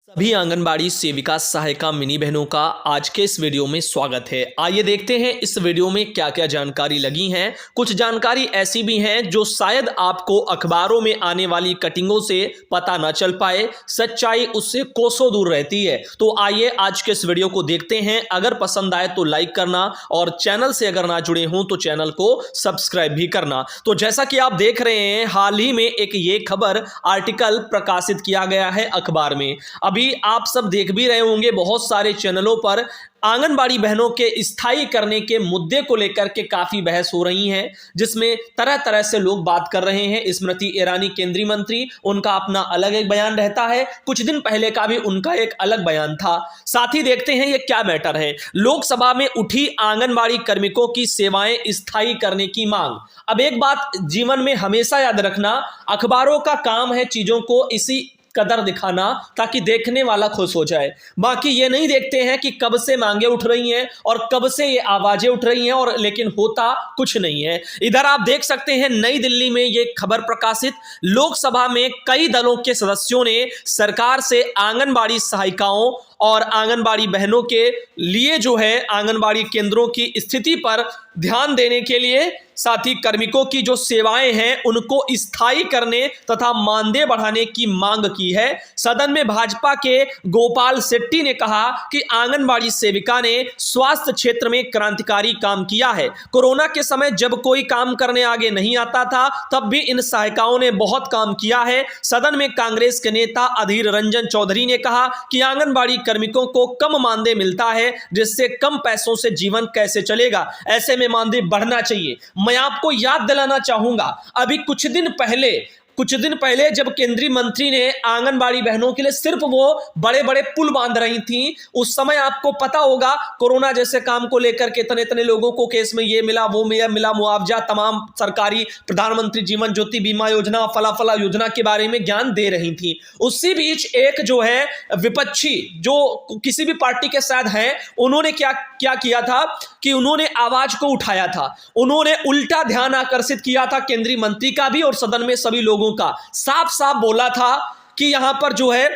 सभी आंगनबाड़ी सेविका सहायिका मिनी बहनों का आज के इस वीडियो में स्वागत है। आइए देखते हैं इस वीडियो में क्या क्या जानकारी लगी हैं। कुछ जानकारी ऐसी भी हैं जो शायद आपको अखबारों में आने वाली कटिंगों से पता ना चल पाए, सच्चाई उससे कोसों दूर रहती है। तो आइए आज के इस वीडियो को देखते हैं। अगर पसंद आए तो लाइक करना और चैनल से अगर ना जुड़े हों तो चैनल को सब्सक्राइब भी करना। तो जैसा कि आप देख रहे हैं, हाल ही में एक ये खबर आर्टिकल प्रकाशित किया गया है अखबार में। अभी आप सब देख भी रहे होंगे, बहुत सारे चैनलों पर आंगनबाड़ी बहनों के स्थायी करने के मुद्दे को लेकर के काफी बहस हो रही है, जिसमें तरह तरह से लोग बात कर रहे हैं। स्मृति ईरानी केंद्रीय मंत्री, उनका अपना अलग एक बयान रहता है, कुछ दिन पहले का भी उनका एक अलग बयान था। साथ ही देखते हैं ये क्या मैटर है। लोकसभा में उठी आंगनबाड़ी कार्मिकों की सेवाएं स्थायी करने की मांग। अब एक बात जीवन में हमेशा याद रखना, अखबारों का काम है चीजों को इसी कदर दिखाना ताकि देखने वाला खुश हो जाए। बाकी ये नहीं देखते हैं कि कब से मांगे उठ रही हैं और कब से ये आवाजें उठ रही हैं, और लेकिन होता कुछ नहीं है। इधर आप देख सकते हैं नई दिल्ली में ये खबर प्रकाशित, लोकसभा में कई दलों के सदस्यों ने सरकार से आंगनबाड़ी सहायिकाओं और आंगनबाड़ी बहनों के लिए जो है आंगनबाड़ी केंद्रों की स्थिति पर ध्यान देने के लिए, साथ ही कार्मिकों की जो सेवाएं हैं उनको स्थायी करने तथा मानदेय बढ़ाने की मांग की है। सदन में भाजपा के गोपाल शेट्टी ने कहा कि आंगनबाड़ी सेविका ने स्वास्थ्य क्षेत्र में क्रांतिकारी काम किया है। कोरोना के समय जब कोई काम करने आगे नहीं आता था, तब भी इन सहायिकाओं ने बहुत काम किया है। सदन में कांग्रेस के नेता अधीर रंजन चौधरी ने कहा कि आंगनबाड़ी कार्मिकों को कम मानदेय मिलता है, जिससे कम पैसों से जीवन कैसे चलेगा, ऐसे में मानदेय बढ़ना चाहिए। मैं आपको याद दिलाना चाहूंगा, अभी कुछ दिन पहले जब केंद्रीय मंत्री ने आंगनबाड़ी बहनों के लिए सिर्फ वो बड़े बड़े पुल बांध रही थी, उस समय आपको पता होगा कोरोना जैसे काम को लेकर के इतने इतने लोगों को केस में ये मिला, वो मिला मुआवजा, तमाम सरकारी प्रधानमंत्री जीवन ज्योति बीमा योजना, फला योजना के बारे में ज्ञान दे रही थी। उसी बीच एक जो है विपक्षी, जो किसी भी पार्टी के साथ हैं, उन्होंने क्या किया था कि उन्होंने आवाज को उठाया था, उन्होंने उल्टा ध्यान आकर्षित किया था केंद्रीय मंत्री का भी और सदन में सभी लोगों का। साफ साफ बोला था कि यहां पर जो है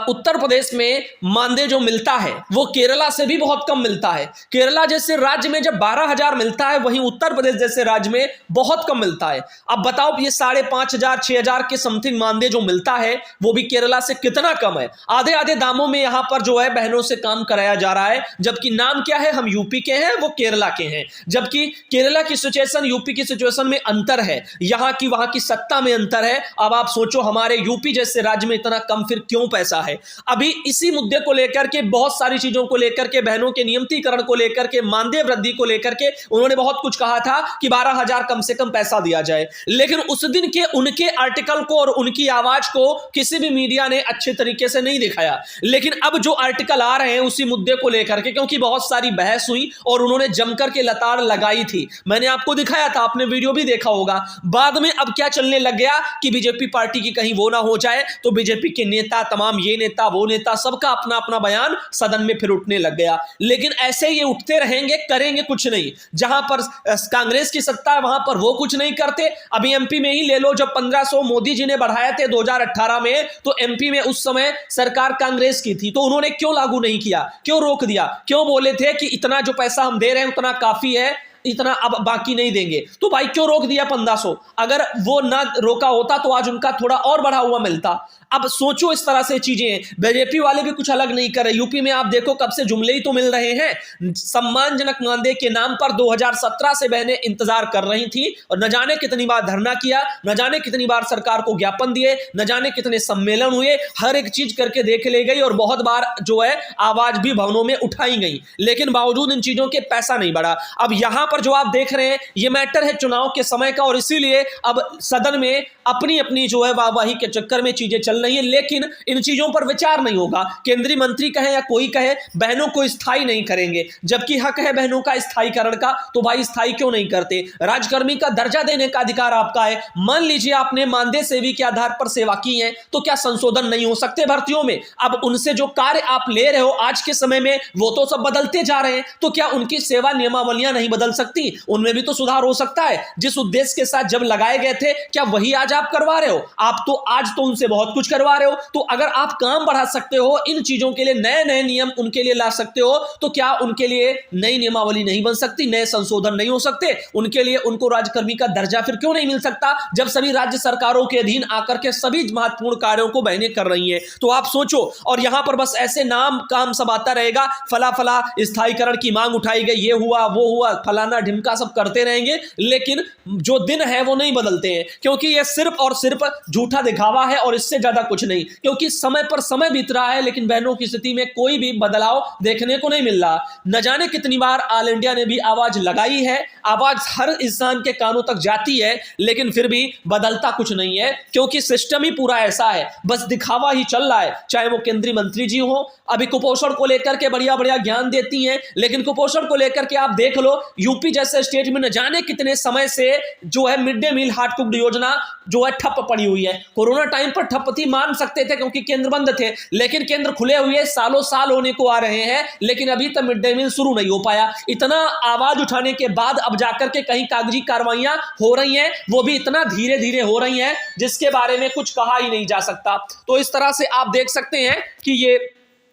उत्तर प्रदेश में मानदेय जो मिलता है वो केरला से भी बहुत कम मिलता है। केरला जैसे राज्य में जब 12,000 मिलता है, वहीं उत्तर प्रदेश जैसे राज्य में बहुत कम मिलता है। अब बताओ ये 5,500 6,000 के समथिंग मानदेय जो मिलता है वो भी केरला से कितना कम है। आधे आधे दामों में यहां पर जो है बहनों से काम कराया जा रहा है, जबकि नाम क्या है, हम यूपी के हैं, वो केरला के हैं। जबकि केरला की सिचुएशन यूपी की सिचुएशन में अंतर है, यहां की वहां की सत्ता में अंतर है। अब आप सोचो हमारे यूपी जैसे राज्य में इतना कम फिर क्यों पैसा है। अभी इसी मुद्दे को लेकर के, बहुत सारी चीजों को लेकर के, बहनों के नियमितीकरण को लेकर के, मानदेय वृद्धि को लेकर के उन्होंने बहुत कुछ कहा था कि 12,000 कम से कम पैसा दिया जाए। लेकिन उस दिन के उनके आर्टिकल को और उनकी आवाज को किसी भी मीडिया ने अच्छे तरीके से नहीं दिखाया। लेकिन अब जो आर्टिकल आ रहे हैं उसी मुद्दे को लेकर के, क्योंकि बहुत सारी बहस हुई और उन्होंने जमकर के लताड़ लगाई थी, मैंने आपको दिखाया था, आपने वीडियो भी देखा होगा। बाद में अब क्या चलने लग गया कि बीजेपी पार्टी की कहीं वो ना हो जाए, तो बीजेपी के नेता, तमाम ये नेता वो नेता, सबका अपना अपना बयान सदन में फिर उठने लग गया। लेकिन ऐसे ये उठते रहेंगे, करेंगे कुछ नहीं। जहां पर कांग्रेस की सत्ता है वहां पर वो कुछ नहीं करते। अभी एमपी में ही ले लो, जब 1500 मोदी जी ने बढ़ाए थे 2018 में, तो एमपी में उस समय सरकार कांग्रेस की थी, तो उन्होंने क्यों लागू नहीं किया, क्यों रोक दिया, क्यों बोले थे कि इतना जो पैसा हम दे रहे हैं उतना काफी है, इतना अब बाकी नहीं देंगे। तो भाई क्यों रोक दिया 1500? अगर वो ना रोका होता तो आज उनका थोड़ा और बढ़ा हुआ मिलता। अब सोचो इस तरह से चीजें। बीजेपी वाले भी कुछ अलग नहीं कर रहे। यूपी में आप देखो कब से जुमले ही तो मिल रहे हैं। सम्मानजनक मानदेय के नाम पर 2017 से बहनें इंतजार कर रही थी और न जाने कितनी बार धरना किया, न जाने कितनी बार सरकार को ज्ञापन दिए, न जाने कितने सम्मेलन हुए, हर एक चीज करके देख ले गई और बहुत बार जो है आवाज भी भवनों में उठाई गई, लेकिन बावजूद इन चीजों के पैसा नहीं बढ़ा। अब यहां पर जो आप देख रहे हैं ये मैटर है चुनाव के समय का, और इसीलिए अब सदन में अपनी अपनी जो है वाहवाही के चक्कर में चीजें चल रही है, लेकिन इन चीजों पर विचार नहीं होगा। केंद्रीय मंत्री कहे या कोई कहे, बहनों को स्थायी नहीं करेंगे, जबकि हक है बहनों का स्थायीकरण का, तो भाई स्थायी क्यों नहीं करते। राजकर्मी का दर्जा देने का अधिकार आपका है। मान लीजिए आपने मानदेय सेवी के आधार पर सेवा की है, तो क्या संशोधन नहीं हो सकते भर्तियों में? अब उनसे जो कार्य आप ले रहे हो आज के समय में वो तो सब बदलते जा रहे हैं, तो क्या उनकी सेवा नियमावलियां नहीं बदल सकती, उनमें भी तो सुधार हो सकता है। जिस उद्देश्य के साथ जब लगाए गए थे, क्या वही आज आप करवा रहे हो? आप तो आज तो उनसे बहुत कुछ करवा रहे हो। तो अगर आप काम बढ़ा सकते हो, इन चीजों के लिए नए नए नियम उनके लिए ला सकते हो, तो क्या उनके लिए नई नियमावली नहीं बन सकती, नए संशोधन नहीं हो सकते? उनके लिए उनको राज्यकर्मी का दर्जा फिर क्यों नहीं मिल सकता, जब सभी राज्य सरकारों के अधीन आकर के सभी महत्वपूर्ण कार्यों को बहनें कर रही हैं? तो आप सोचो, और यहां पर बस ऐसे नाम काम सब आता रहेगा, फला फला स्थायीकरण की मांग उठाई गई, ये हुआ वो हुआ, फलाना ढिमका सब करते रहेंगे, लेकिन जो दिन है वो नहीं बदलते हैं, क्योंकि ये सिर्फ और सिर्फ झूठा दिखावा है और इससे ज्यादा कुछ नहीं। क्योंकि समय पर समय बीत रहा है, लेकिन बहनों की स्थिति में कोई भी बदलाव देखने को नहीं मिल रहा। न जाने कितनी बार ऑल इंडिया ने भी आवाज लगाई है, आवाज हर इंसान के कानों तक जाती है, लेकिन फिर भी बदलता कुछ नहीं है, क्योंकि सिस्टम ही पूरा ऐसा है, बस दिखावा ही चल रहा है। चाहे वो केंद्रीय मंत्री जी हो, अभी कुपोषण को लेकर के बढ़िया बढ़िया ज्ञान देती हैं, लेकिन कुपोषण को लेकर के आप देख लो, यूपी जैसे स्टेट में न जाने कितने समय से जो है mid day meal hot cooked योजना जो है ठप पड़ी हुई है। कोरोना टाइम पर ठप थी, मान सकते थे क्योंकि केंद्र बंद थे, लेकिन केंद्र खुले हुए सालों साल होने को आ रहे हैं, लेकिन अभी तक मिड डे मील शुरू नहीं हो पाया। इतना आवाज उठाने के बाद अब जाकर के कहीं कागजी कार्रवाइयां हो रही हैं, वो भी इतना धीरे धीरे हो रही हैं जिसके बारे में कुछ कहा ही नहीं जा सकता। तो इस तरह से आप देख सकते हैं कि ये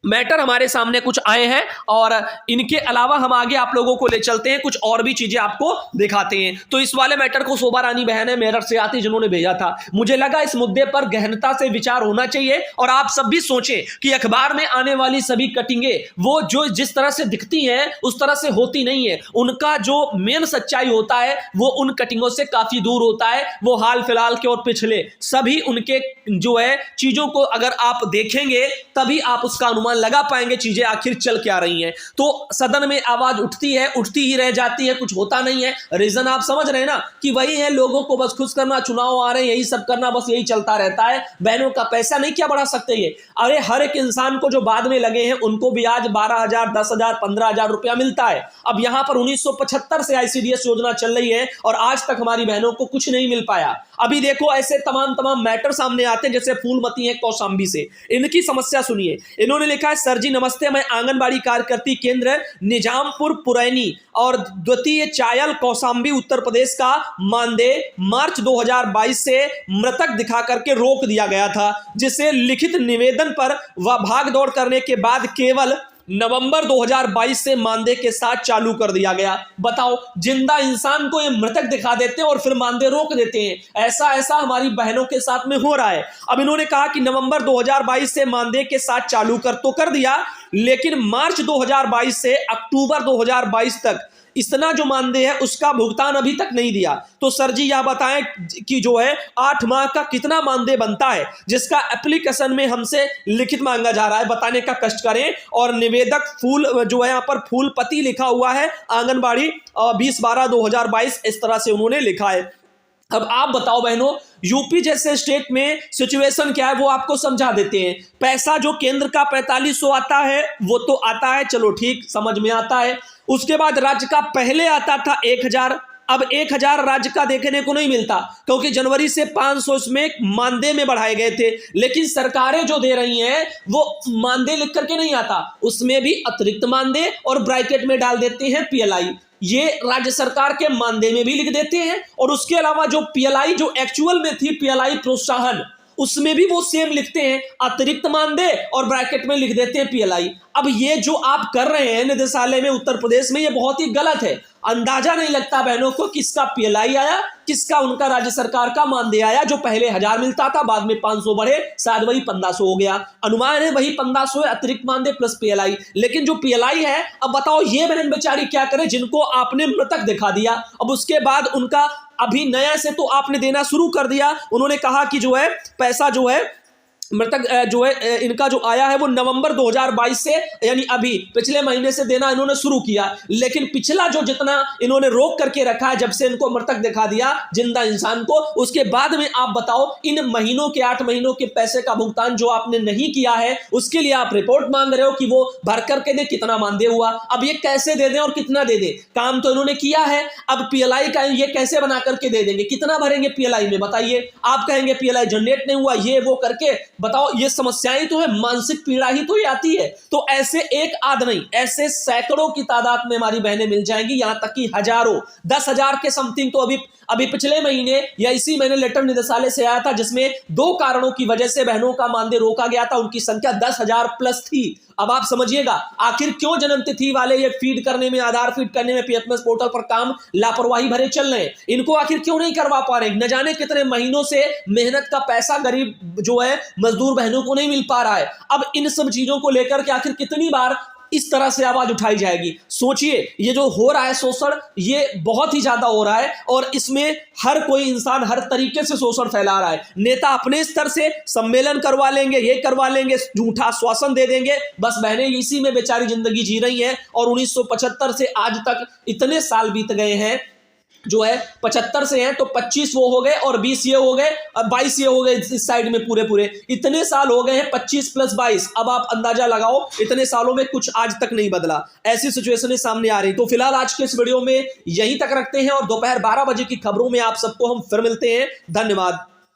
मैटर हमारे सामने कुछ आए हैं, और इनके अलावा हम आगे आप लोगों को ले चलते हैं, कुछ और भी चीजें आपको दिखाते हैं। तो इस वाले मैटर को शोभा रानी बहन है मेरठ से आती, जिन्होंने भेजा था। मुझे लगा इस मुद्दे पर गहनता से विचार होना चाहिए, और आप सब भी सोचें कि अखबार में आने वाली सभी कटिंगें वो जो जिस तरह से दिखती हैं उस तरह से होती नहीं है। उनका जो मेन सच्चाई होता है वो उन कटिंगों से काफी दूर होता है। वो हाल फिलहाल के और पिछले सभी उनके जो है चीजों को अगर आप देखेंगे तभी आप उसका अनुमान लगा पाएंगे चीजें आखिर चल क्या रही हैं। तो सदन में आवाज उठती है, उठती ही रह जाती है, कुछ होता नहीं है। रीजन आप समझ रहे हैं ना, कि वही है, लोगों को बस खुश करना, चुनाव आ रहे हैं यही सब करना, बस यही चलता रहता है। बहनों का पैसा नहीं क्या बढ़ा सकते ये? अरे हर एक इंसान को जो बाद में लगे हैं उनको भी आज 12,000, 10,000, 15,000 रुपया मिलता है। अब यहां पर 1975 से ICDS योजना चल रही है और आज तक हमारी बहनों को कुछ नहीं मिल पाया। अभी देखो ऐसे तमाम मैटर सामने आते हैं, जैसे फूलमती है कौशांबी से, इनकी समस्या सुनिए। इन्होंने लिखा है, सर जी नमस्ते, मैं आंगनबाड़ी कार्यकर्ती केंद्र निजामपुर पुरैनी और द्वितीय चायल कौशांबी उत्तर प्रदेश का मानदेय मार्च 2022 से मृतक दिखा करके रोक दिया गया था, जिसे लिखित निवेदन पर व भागदौड़ करने के बाद केवल नवंबर 2022 से मानदेय के साथ चालू कर दिया गया। बताओ, जिंदा इंसान को ये मृतक दिखा देते हैं और फिर मानदेय रोक देते हैं। ऐसा हमारी बहनों के साथ में हो रहा है। अब इन्होंने कहा कि नवंबर 2022 से मानदेय के साथ चालू कर दिया, लेकिन मार्च 2022 से अक्टूबर 2022 तक इतना जो मानदेय है उसका भुगतान अभी तक नहीं दिया। तो सर जी यह बताएं कि जो है 8 माह का कितना मानदेय बनता है, जिसका एप्लीकेशन में हमसे लिखित मांगा जा रहा है, बताने का कष्ट करें। और निवेदक फूल जो है यहाँ पर फूलपति लिखा हुआ है, आंगनबाड़ी 20/12/2022 इस तरह से उन्होंने लिखा है। अब आप बताओ बहनों, यूपी जैसे स्टेट में सिचुएशन क्या है वो आपको समझा देते हैं। पैसा जो केंद्र का 4500 आता है वो तो आता है, चलो ठीक, समझ में आता है। उसके बाद राज्य का पहले आता था 1000, अब 1000 राज्य का देखने को नहीं मिलता, क्योंकि जनवरी से 500 इसमें मानदेय में बढ़ाए गए थे। लेकिन सरकारें जो दे रही हैं वो मानदेय लिख करके नहीं आता, उसमें भी अतिरिक्त मानदेय और ब्रैकेट में डाल देते हैं PLI। ये राज्य सरकार के मानदेय में भी लिख देते हैं, और उसके अलावा जो PLI जो एक्चुअल में थी PLI प्रोत्साहन, उसमें भी वो सेम लिखते हैं, अतिरिक्त मानदेय और ब्रैकेट में लिख देते हैं PLI। अब ये जो आप कर रहे हैं निदेशालय में उत्तर प्रदेश में, ये बहुत ही गलत है। अंदाजा नहीं लगता बहनों को किसका PLI आया, किसका उनका राज्य सरकार का मानदेय आया। जो पहले 1000 मिलता था, बाद में 500 बढ़े, शायद वही 1500 हो गया। अनुमान है वही 1500 है, अतिरिक्त मानदेय प्लस PLI। लेकिन जो PLI है, अब बताओ ये बहन बेचारी क्या करे, जिनको आपने मृतक दिखा दिया, अब उसके बाद उनका अभी नया से तो आपने देना शुरू कर दिया। उन्होंने कहा कि जो है पैसा जो है मृतक जो है इनका जो आया है वो नवंबर 2022 से, यानी अभी पिछले महीने से देना इन्होंने शुरू किया। लेकिन पिछला जो जितना इन्होंने रोक करके रखा है, जब से इनको मृतक दिखा दिया जिंदा इंसान को, उसके बाद में आप बताओ इन महीनों के 8 महीनों के पैसे का भुगतान जो आपने नहीं किया है, उसके लिए आप रिपोर्ट मांग रहे हो कि वो भर करके दे कितना मानदेय हुआ। अब ये कैसे दे दें और कितना दे दें? काम तो इन्होंने किया है, अब PLI का ये कैसे बना करके दे देंगे? कितना भरेंगे PLI में बताइए? आप कहेंगे PLI जनरेट नहीं हुआ, ये वो करके बताओ, ये समस्याएं तो है, मानसिक पीड़ा ही तो ये आती है। तो ऐसे एक आध नहीं, ऐसे सैकड़ों की तादाद में हमारी बहनें मिल जाएंगी, यहां तक कि हजारों, 10,000 के समथिंग तो अभी पिछले महीने या इसी महीने लेटर निदेशालय से आया था, जिसमें 2 कारणों की वजह से बहनों का मानदेय रोका गया था। उनकी संख्या 10,000 प्लस थी। अब आप समझिएगा आखिर क्यों जन्मतिथि वाले ये फीड करने में, आधार फीड करने में पीएफएमएस पोर्टल पर काम लापरवाही भरे चल रहे हैं। इनको आखिर क्यों नहीं करवा पा रहे? न जाने कितने महीनों से मेहनत का पैसा गरीब जो है मजदूर बहनों को नहीं मिल पा रहा है। अब इन सब चीजों को लेकर के आखिर कितनी बार इस तरह से आवाज उठाई जाएगी? सोचिए, ये जो हो रहा है शोषण, ये बहुत ही ज्यादा हो रहा है और इसमें हर कोई इंसान हर तरीके से शोषण फैला रहा है। नेता अपने स्तर से सम्मेलन करवा लेंगे, ये करवा लेंगे, झूठा आश्वासन दे देंगे, बस बहनें इसी में बेचारी जिंदगी जी रही हैं। और 1975 से आज तक इतने साल बीत गए हैं, जो है 75 से हैं तो 25 वो हो गए और 20 ये हो गए, अब 22 ये हो गए इस साइड में, पूरे इतने साल हो गए हैं, 25 प्लस 22। अब आप अंदाजा लगाओ, इतने सालों में कुछ आज तक नहीं बदला। ऐसी सिचुएशनें सामने आ रही। तो फिलहाल आज के इस वीडियो में यहीं तक रखते हैं और दोपहर 12 बजे की खबरों में आप सबको हम फिर मिलते हैं। धन्यवाद।